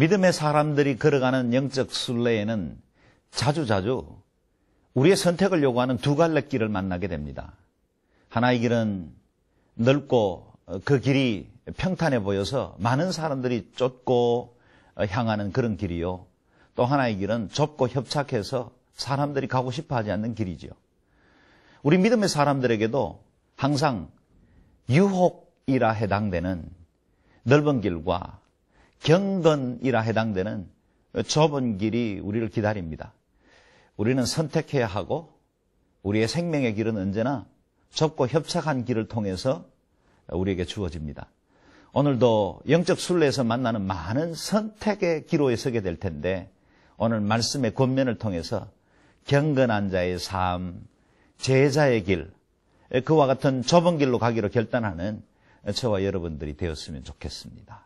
믿음의 사람들이 걸어가는 영적 순례에는 자주자주 우리의 선택을 요구하는 두 갈래 길을 만나게 됩니다. 하나의 길은 넓고 그 길이 평탄해 보여서 많은 사람들이 쫓고 향하는 그런 길이요. 또 하나의 길은 좁고 협착해서 사람들이 가고 싶어 하지 않는 길이지요. 우리 믿음의 사람들에게도 항상 유혹이라 해당되는 넓은 길과 경건이라 해당되는 좁은 길이 우리를 기다립니다. 우리는 선택해야 하고 우리의 생명의 길은 언제나 좁고 협착한 길을 통해서 우리에게 주어집니다. 오늘도 영적 순례에서 만나는 많은 선택의 기로에 서게 될 텐데 오늘 말씀의 권면을 통해서 경건한 자의 삶, 제자의 길, 그와 같은 좁은 길로 가기로 결단하는 저와 여러분들이 되었으면 좋겠습니다.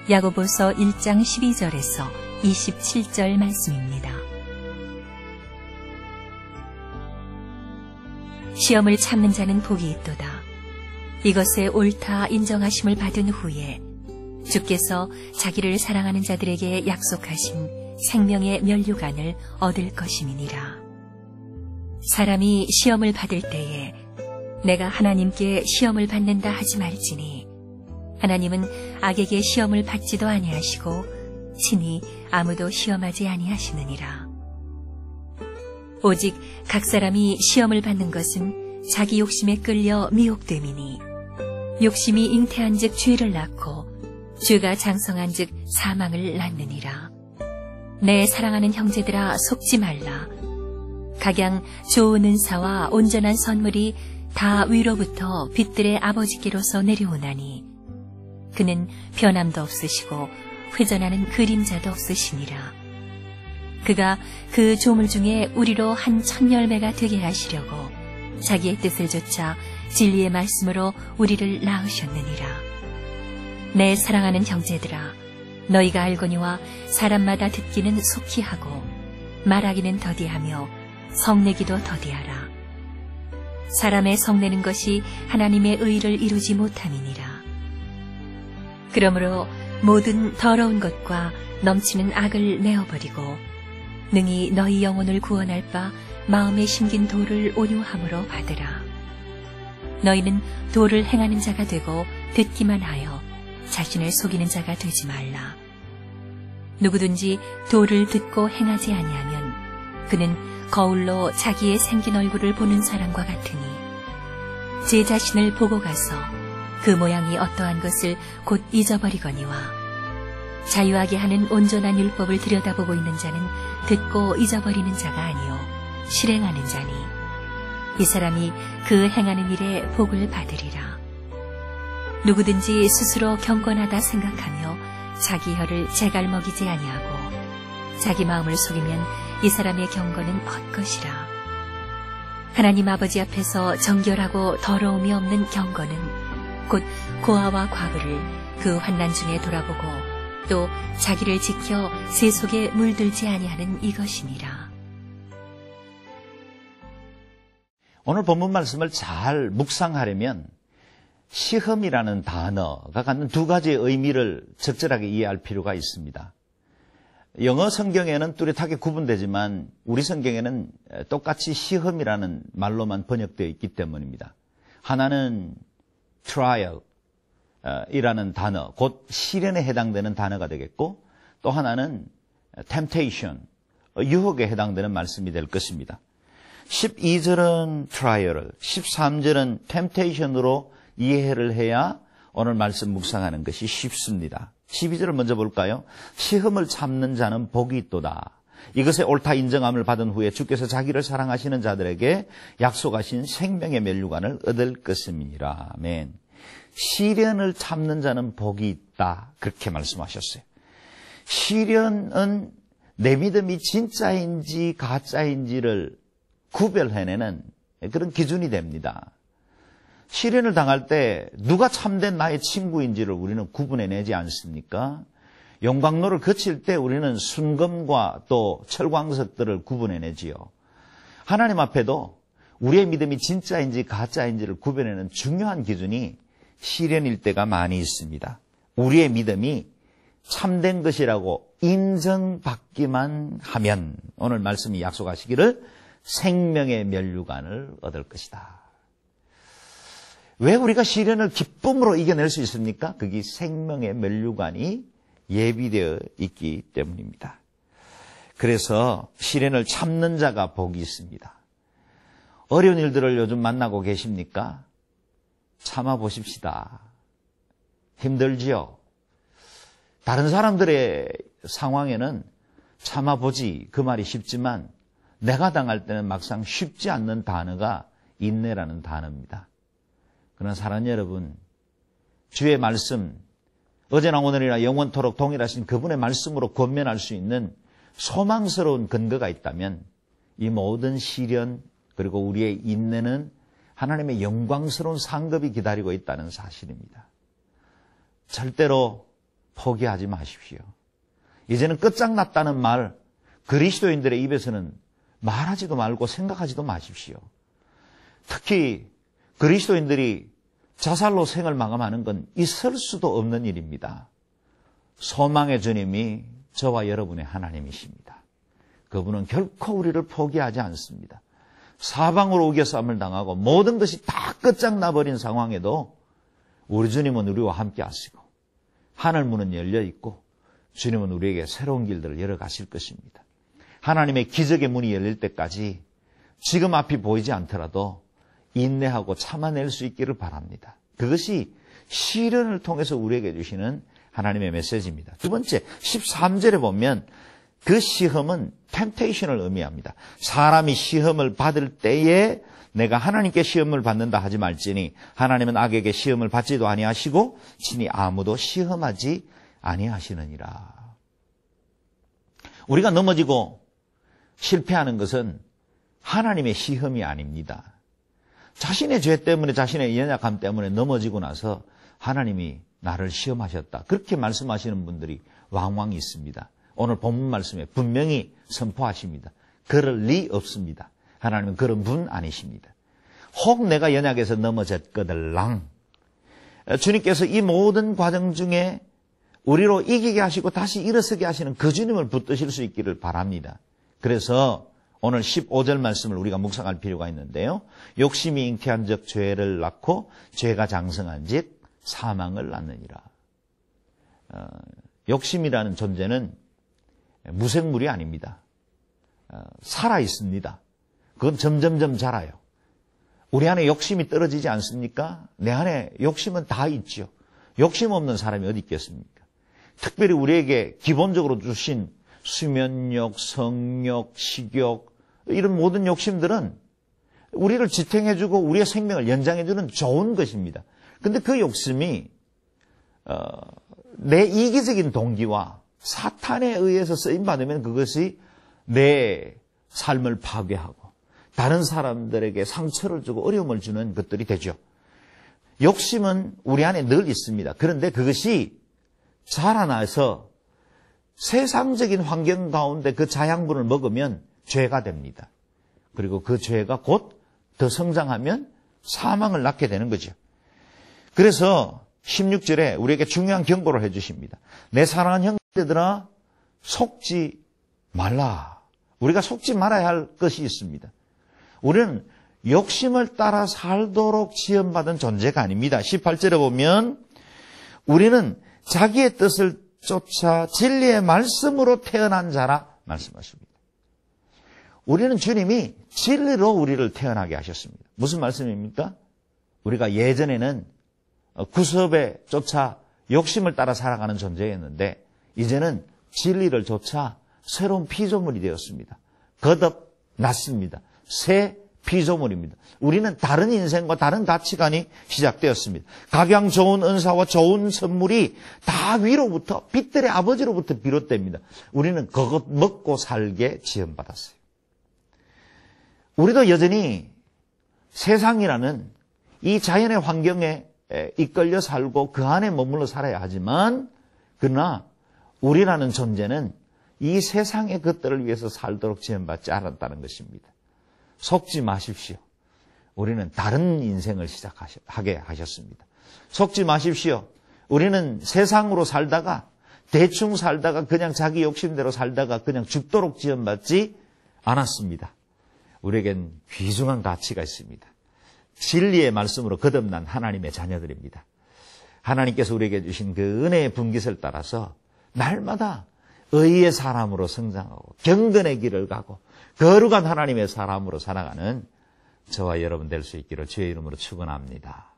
야고보서 1장 12절에서 27절 말씀입니다. 시험을 참는 자는 복이 있도다. 이것에 옳다 인정하심을 받은 후에 주께서 자기를 사랑하는 자들에게 약속하신 생명의 면류관을 얻을 것임이니라. 사람이 시험을 받을 때에 내가 하나님께 시험을 받는다 하지 말지니 하나님은 악에게 시험을 받지도 아니하시고 친히 아무도 시험하지 아니하시느니라. 오직 각 사람이 시험을 받는 것은 자기 욕심에 끌려 미혹됨이니 욕심이 잉태한즉 죄를 낳고 죄가 장성한즉 사망을 낳느니라. 내 사랑하는 형제들아 속지 말라. 각양 좋은 은사와 온전한 선물이 다 위로부터 빛들의 아버지께로서 내려오나니 그는 변함도 없으시고 회전하는 그림자도 없으시니라. 그가 그 조물 중에 우리로 한 천 열매가 되게 하시려고 자기의 뜻을 좇아 진리의 말씀으로 우리를 낳으셨느니라. 내 사랑하는 형제들아, 너희가 알거니와 사람마다 듣기는 속히 하고 말하기는 더디하며 성내기도 더디하라. 사람의 성내는 것이 하나님의 의를 이루지 못함이니라. 그러므로 모든 더러운 것과 넘치는 악을 내어버리고 능히 너희 영혼을 구원할 바 마음에 심긴 도를 온유함으로 받으라. 너희는 도를 행하는 자가 되고 듣기만 하여 자신을 속이는 자가 되지 말라. 누구든지 도를 듣고 행하지 아니하면 그는 거울로 자기의 생긴 얼굴을 보는 사람과 같으니 제 자신을 보고 가서 그 모양이 어떠한 것을 곧 잊어버리거니와 자유하게 하는 온전한 율법을 들여다보고 있는 자는 듣고 잊어버리는 자가 아니요 실행하는 자니 이 사람이 그 행하는 일에 복을 받으리라. 누구든지 스스로 경건하다 생각하며 자기 혀를 제갈먹이지 아니하고 자기 마음을 속이면 이 사람의 경건은 헛것이라. 하나님 아버지 앞에서 정결하고 더러움이 없는 경건은 곧 고아와 과부를 그 환난 중에 돌아보고 또 자기를 지켜 새 속에 물들지 아니하는 이것이니라. 오늘 본문 말씀을 잘 묵상하려면 시험이라는 단어가 갖는 두 가지의 의미를 적절하게 이해할 필요가 있습니다. 영어 성경에는 뚜렷하게 구분되지만 우리 성경에는 똑같이 시험이라는 말로만 번역되어 있기 때문입니다. 하나는 trial 이라는 단어, 곧 시련에 해당되는 단어가 되겠고 또 하나는 temptation, 유혹에 해당되는 말씀이 될 것입니다. 12절은 trial, 13절은 temptation으로 이해를 해야 오늘 말씀 묵상하는 것이 쉽습니다. 12절을 먼저 볼까요? 시험을 참는 자는 복이 있도다. 이것에 옳다 인정함을 받은 후에 주께서 자기를 사랑하시는 자들에게 약속하신 생명의 면류관을 얻을 것임이라. 아멘. 시련을 참는 자는 복이 있다. 그렇게 말씀하셨어요. 시련은 내 믿음이 진짜인지 가짜인지를 구별해내는 그런 기준이 됩니다. 시련을 당할 때 누가 참된 나의 친구인지를 우리는 구분해내지 않습니까? 용광로를 거칠 때 우리는 순금과 또 철광석들을 구분해내지요. 하나님 앞에도 우리의 믿음이 진짜인지 가짜인지를 구별해내는 중요한 기준이 시련일 때가 많이 있습니다. 우리의 믿음이 참된 것이라고 인정받기만 하면 오늘 말씀이 약속하시기를 생명의 면류관을 얻을 것이다. 왜 우리가 시련을 기쁨으로 이겨낼 수 있습니까? 그게 생명의 면류관이 예비되어 있기 때문입니다. 그래서 시련을 참는 자가 복이 있습니다. 어려운 일들을 요즘 만나고 계십니까? 참아보십시다. 힘들지요? 다른 사람들의 상황에는 참아보지 그 말이 쉽지만 내가 당할 때는 막상 쉽지 않는 단어가 인내라는 단어입니다. 그러나 사랑하는 여러분, 주의 말씀, 어제나 오늘이나 영원토록 동일하신 그분의 말씀으로 권면할 수 있는 소망스러운 근거가 있다면 이 모든 시련 그리고 우리의 인내는 하나님의 영광스러운 상급이 기다리고 있다는 사실입니다. 절대로 포기하지 마십시오. 이제는 끝장났다는 말 그리스도인들의 입에서는 말하지도 말고 생각하지도 마십시오. 특히 그리스도인들이 자살로 생을 마감하는 건 있을 수도 없는 일입니다. 소망의 주님이 저와 여러분의 하나님이십니다. 그분은 결코 우리를 포기하지 않습니다. 사방으로 우겨싸움을 당하고 모든 것이 다 끝장나버린 상황에도 우리 주님은 우리와 함께 하시고 하늘 문은 열려 있고 주님은 우리에게 새로운 길들을 열어가실 것입니다. 하나님의 기적의 문이 열릴 때까지 지금 앞이 보이지 않더라도 인내하고 참아낼 수 있기를 바랍니다. 그것이 시련을 통해서 우리에게 주시는 하나님의 메시지입니다. 두 번째, 13절에 보면 그 시험은 템테이션을 의미합니다. 사람이 시험을 받을 때에 내가 하나님께 시험을 받는다 하지 말지니 하나님은 악에게 시험을 받지도 아니하시고 친히 아무도 시험하지 아니하시느니라. 우리가 넘어지고 실패하는 것은 하나님의 시험이 아닙니다. 자신의 죄 때문에 자신의 연약함 때문에 넘어지고 나서 하나님이 나를 시험하셨다. 그렇게 말씀하시는 분들이 왕왕 있습니다. 오늘 본문 말씀에 분명히 선포하십니다. 그럴 리 없습니다. 하나님은 그런 분 아니십니다. 혹 내가 연약해서 넘어졌거들랑 주님께서 이 모든 과정 중에 우리로 이기게 하시고 다시 일어서게 하시는 그 주님을 붙드실 수 있기를 바랍니다. 그래서 오늘 15절 말씀을 우리가 묵상할 필요가 있는데요. 욕심이 잉태한 적 죄를 낳고 죄가 장성한 즉 사망을 낳느니라. 욕심이라는 존재는 무생물이 아닙니다. 살아 있습니다. 그건 점점점 자라요. 우리 안에 욕심이 떨어지지 않습니까? 내 안에 욕심은 다 있죠. 욕심 없는 사람이 어디 있겠습니까? 특별히 우리에게 기본적으로 주신 수면욕, 성욕, 식욕 이런 모든 욕심들은 우리를 지탱해주고 우리의 생명을 연장해주는 좋은 것입니다. 그런데 그 욕심이 내 이기적인 동기와 사탄에 의해서 쓰임받으면 그것이 내 삶을 파괴하고 다른 사람들에게 상처를 주고 어려움을 주는 것들이 되죠. 욕심은 우리 안에 늘 있습니다. 그런데 그것이 자라나서 세상적인 환경 가운데 그 자양분을 먹으면 죄가 됩니다. 그리고 그 죄가 곧 더 성장하면 사망을 낳게 되는 거죠. 그래서 16절에 우리에게 중요한 경고를 해주십니다. 내 사랑하는 형제들아 속지 말라. 우리가 속지 말아야 할 것이 있습니다. 우리는 욕심을 따라 살도록 지음받은 존재가 아닙니다. 18절에 보면 우리는 자기의 뜻을 쫓아 진리의 말씀으로 태어난 자라 말씀하십니다. 우리는 주님이 진리로 우리를 태어나게 하셨습니다. 무슨 말씀입니까? 우리가 예전에는 구습에 쫓아 욕심을 따라 살아가는 존재였는데 이제는 진리를 쫓아 새로운 피조물이 되었습니다. 거듭났습니다. 새 피조물입니다. 우리는 다른 인생과 다른 가치관이 시작되었습니다. 각양 좋은 은사와 좋은 선물이 다 위로부터 빛들의 아버지로부터 비롯됩니다. 우리는 그것 먹고 살게 지음받았어요. 우리도 여전히 세상이라는 이 자연의 환경에 이끌려 살고 그 안에 머물러 살아야 하지만 그러나 우리라는 존재는 이 세상의 것들을 위해서 살도록 지원받지 않았다는 것입니다. 속지 마십시오. 우리는 다른 인생을 시작하게 하셨습니다. 속지 마십시오. 우리는 세상으로 살다가 대충 살다가 그냥 자기 욕심대로 살다가 그냥 죽도록 지원받지 않았습니다. 우리에겐 귀중한 가치가 있습니다. 진리의 말씀으로 거듭난 하나님의 자녀들입니다. 하나님께서 우리에게 주신 그 은혜의 분깃을 따라서 날마다 의의 사람으로 성장하고 경건의 길을 가고 거룩한 하나님의 사람으로 살아가는 저와 여러분 될 수 있기를 주의 이름으로 축원합니다.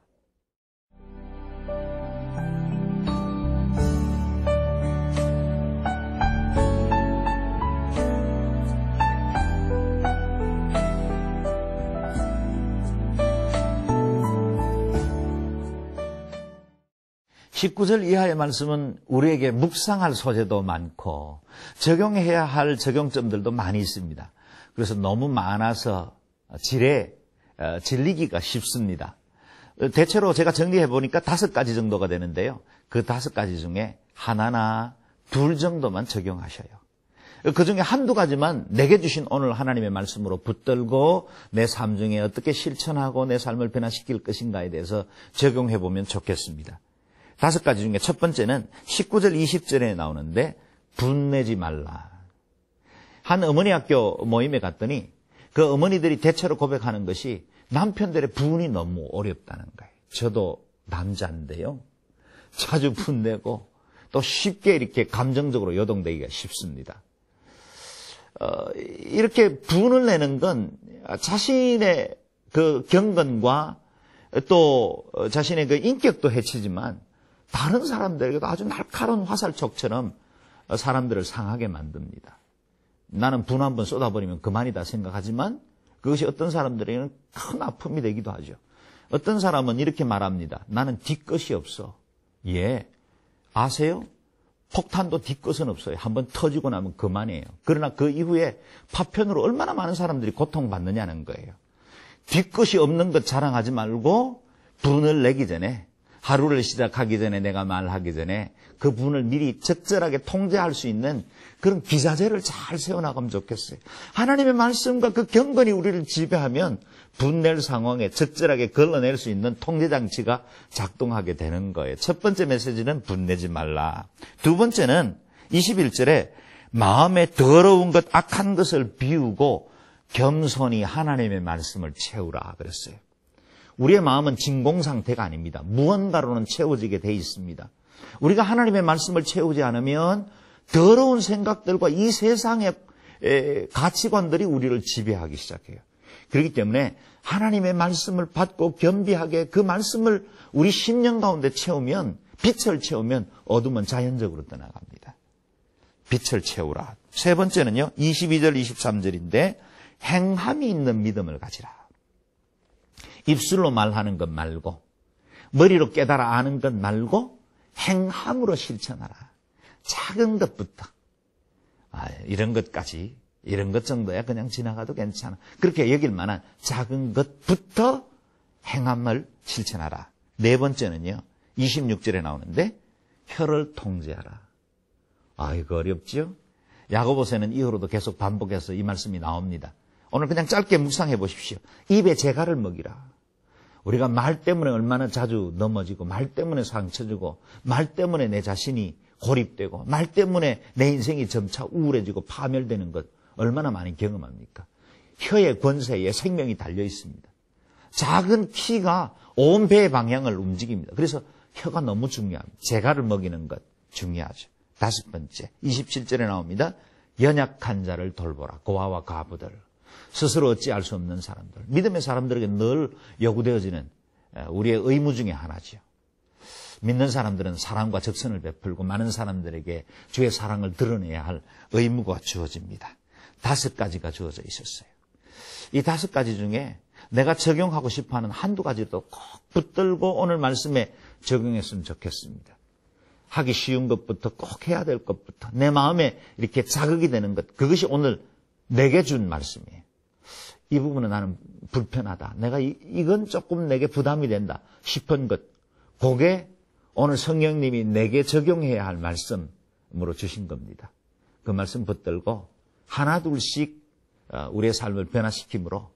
(19절) 이하의 말씀은 우리에게 묵상할 소재도 많고 적용해야 할 적용점들도 많이 있습니다. 그래서 너무 많아서 질리기가 쉽습니다. 대체로 제가 정리해 보니까 5가지 정도가 되는데요. 그 5가지 중에 하나나 둘 정도만 적용하셔요. 그 중에 한두 가지만 내게 주신 오늘 하나님의 말씀으로 붙들고 내 삶 중에 어떻게 실천하고 내 삶을 변화시킬 것인가에 대해서 적용해 보면 좋겠습니다. 5가지 중에 첫 번째는 19절 20절에 나오는데 분내지 말라. 한 어머니 학교 모임에 갔더니 그 어머니들이 대체로 고백하는 것이 남편들의 분이 너무 어렵다는 거예요. 저도 남자인데요. 자주 분내고 또 쉽게 이렇게 감정적으로 요동되기가 쉽습니다. 이렇게 분을 내는 건 자신의 그 경건과 또 자신의 그 인격도 해치지만 다른 사람들에게도 아주 날카로운 화살촉처럼 사람들을 상하게 만듭니다. 나는 분 한 번 쏟아버리면 그만이다 생각하지만 그것이 어떤 사람들에게는 큰 아픔이 되기도 하죠. 어떤 사람은 이렇게 말합니다. 나는 뒤끝이 없어. 예, 아세요? 폭탄도 뒤끝은 없어요. 한번 터지고 나면 그만이에요. 그러나 그 이후에 파편으로 얼마나 많은 사람들이 고통받느냐는 거예요. 뒤끝이 없는 것 자랑하지 말고 분을 내기 전에, 하루를 시작하기 전에, 내가 말하기 전에 그 분을 미리 적절하게 통제할 수 있는 그런 기자재를 잘 세워나가면 좋겠어요. 하나님의 말씀과 그 경건이 우리를 지배하면 분낼 상황에 적절하게 걸러낼 수 있는 통제장치가 작동하게 되는 거예요. 첫 번째 메시지는 분내지 말라. 두 번째는 21절에 마음에 더러운 것, 악한 것을 비우고 겸손히 하나님의 말씀을 채우라 그랬어요. 우리의 마음은 진공 상태가 아닙니다. 무언가로는 채워지게 돼 있습니다. 우리가 하나님의 말씀을 채우지 않으면 더러운 생각들과 이 세상의 가치관들이 우리를 지배하기 시작해요. 그렇기 때문에 하나님의 말씀을 받고 겸비하게 그 말씀을 우리 심령 가운데 채우면, 빛을 채우면 어둠은 자연적으로 떠나갑니다. 빛을 채우라. 세 번째는요, 22절 23절인데 행함이 있는 믿음을 가지라. 입술로 말하는 것 말고, 머리로 깨달아 아는 것 말고 행함으로 실천하라. 작은 것부터. 이런 것까지, 이런 것 정도야 그냥 지나가도 괜찮아. 그렇게 여길 만한 작은 것부터 행함을 실천하라. 네 번째는요, 26절에 나오는데 혀를 통제하라. 이거 어렵지요? 야고보서는 이후로도 계속 반복해서 이 말씀이 나옵니다. 오늘 그냥 짧게 묵상해 보십시오. 입에 재갈을 먹이라. 우리가 말 때문에 얼마나 자주 넘어지고, 말 때문에 상처 주고, 말 때문에 내 자신이 고립되고, 말 때문에 내 인생이 점차 우울해지고 파멸되는 것 얼마나 많이 경험합니까? 혀의 권세에 생명이 달려 있습니다. 작은 키가 온 배의 방향을 움직입니다. 그래서 혀가 너무 중요합니다. 재갈을 먹이는 것 중요하죠. 다섯 번째, 27절에 나옵니다. 연약한 자를 돌보라. 고아와 과부들, 스스로 어찌할 수 없는 사람들, 믿음의 사람들에게 늘 요구되어지는 우리의 의무 중에 하나죠. 믿는 사람들은 사랑과 적선을 베풀고 많은 사람들에게 주의 사랑을 드러내야 할 의무가 주어집니다. 5가지가 주어져 있었어요. 이 5가지 중에 내가 적용하고 싶어하는 한두 가지도 꼭 붙들고 오늘 말씀에 적용했으면 좋겠습니다. 하기 쉬운 것부터, 꼭 해야 될 것부터, 내 마음에 이렇게 자극이 되는 것, 그것이 오늘 내게 준 말씀이에요. 이 부분은 나는 불편하다, 내가 이건 조금 내게 부담이 된다 싶은 것, 그게 오늘 성령님이 내게 적용해야 할 말씀, 말씀으로 주신 겁니다. 그 말씀 붙들고 하나둘씩 우리의 삶을 변화시킴으로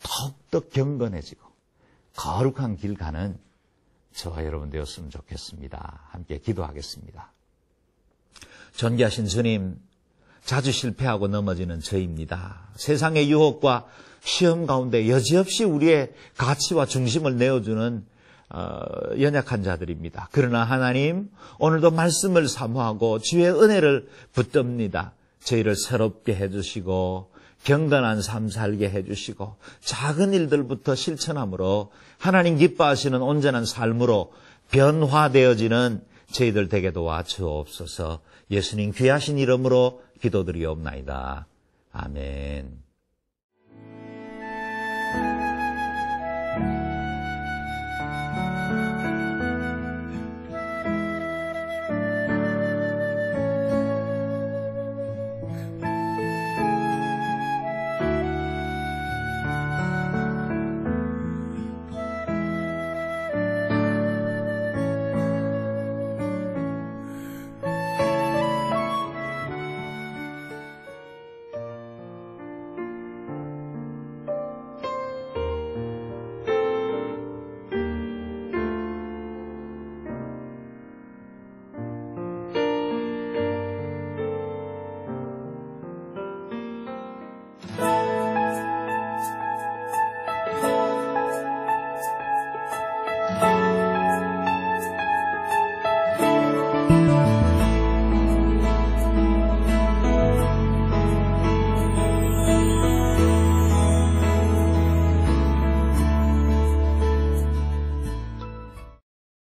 더욱더 경건해지고 거룩한 길 가는 저와 여러분 되었으면 좋겠습니다. 함께 기도하겠습니다. 존귀하신 주님, 자주 실패하고 넘어지는 저입니다. 세상의 유혹과 시험 가운데 여지없이 우리의 가치와 중심을 내어주는 연약한 자들입니다. 그러나 하나님, 오늘도 말씀을 사모하고 주의 은혜를 붙듭니다. 저희를 새롭게 해주시고 경건한 삶 살게 해주시고 작은 일들부터 실천함으로 하나님 기뻐하시는 온전한 삶으로 변화되어지는 저희들 되게 도와 주옵소서. 예수님 귀하신 이름으로 기도드리옵나이다. 아멘.